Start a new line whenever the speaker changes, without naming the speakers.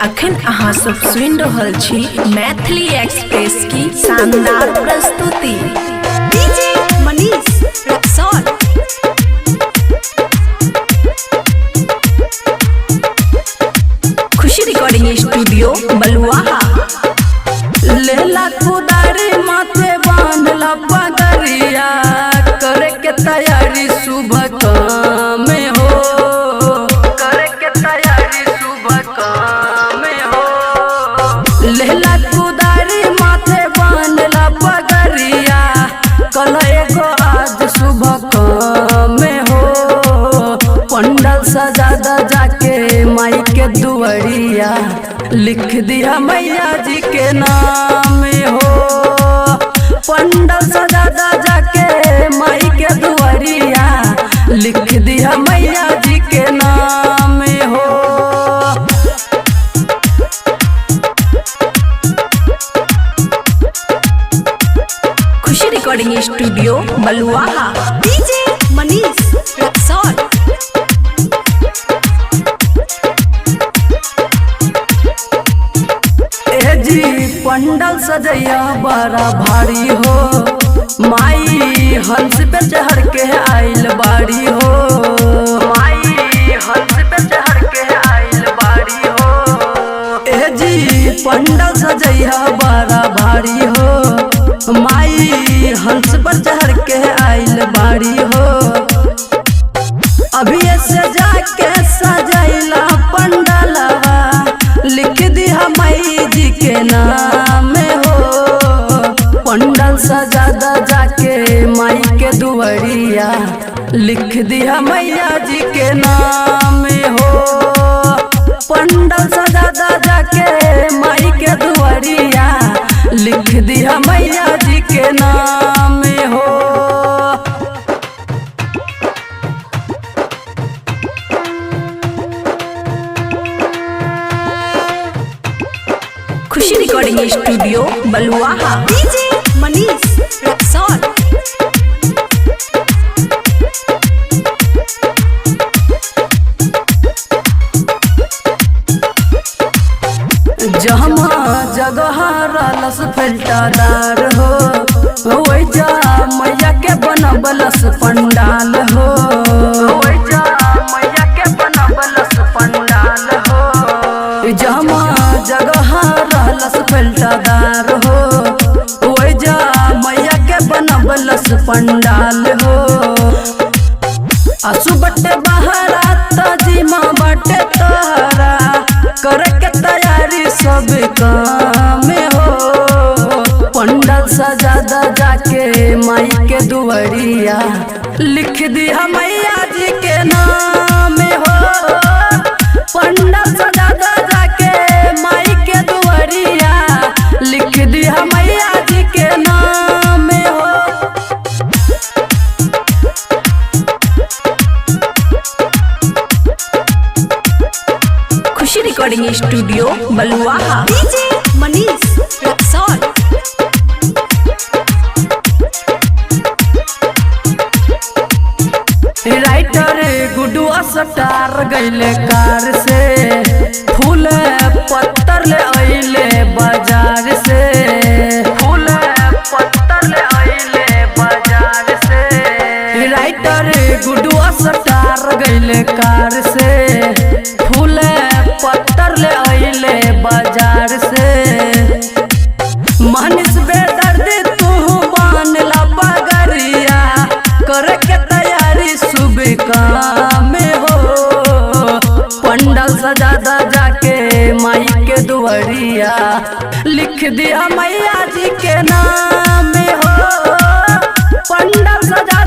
अखन अहाँ सब सुनि रहल छी मैथिली एक्सप्रेस की शानदार प्रस्तुति।
डीजे मनीष रक्सौल।
खुशी रिकॉर्डिंग स्टूडियो बलुआहा।
लेला कुदारी माथे बांधला पगरिया, करे के तैयारी सुबह काम हो, करे के तैयारी सुबह काम हो। लेला कुदारी माथे बांधला पगरिया, कल एगो आज सुबह काम हो। पंडल सजा जाके माई के दुआरिया, लिख दिया मैया जी के नाम हो। पंडल सजा जाके माई के दुआरिया, लिख दिया मैया जी के नाम हो।
Khushi recording studio Baluaha.
DJ Manish Raxaul.
जी पंडल सजैया बड़ा भारी हो, माई हंस पे चढ़ के आइल बाड़ी हो। माई हंस पे चढ़ के आइल बाड़ी हो। जी पंडल सजैया बड़ा भारी हो, माई हंस पर चढ़ के आइल बाड़ी हो। अभी से जाके सजैला पंडलवा, लिख दिया माई जी के नाम हो। पंडल सजा जाके माई के दुआरिया, लिख दिया मैया जी के नाम हो। पंडल सजा जाके माई के दुआरिया, लिख दिया मैया जी के नाम हो।
Khushi recording studio Baluaha.
DJ Manish Raxaul.
जहमा जगह रलस फिल्टादार हो, वैजा मैया के बनबलस पंडाल हो। वैजा मैया के बनबलस पंडाल हो। जहमा जगह रलस फिल्टादार हो, वैजा मैया के बनबलस पंडाल हो। आसू बटे बहरा तजीमा बटे तोहरा, करे के तैयारी सब काम हो। पंडल सजा जाके माई के दुआरिया, लिख दिया मैया जी के नाम हो। पंडल सजा जाके माई के दुआरिया, लिख दिया मैया जी के नाम हो।
Khushi recording studio Baluaha.
DJ Manish Raxaul.
Writer Gudua सटार गईले कार से, फूल पत्तर ले आइले बाजार से। फूल पत्तर ले आइले बाजार से। राइटर गुडुआ सटार गईले कार से, फूल पत्तर ले आइले बाजार से। मनीष बेदर्दी तू बानला पगरिया, करे के तैयारी सुबह काम हो। पंडल सजा जाके माई के दुआरिया, लिख दिया मैया जी के नाम हो। पंडल सजा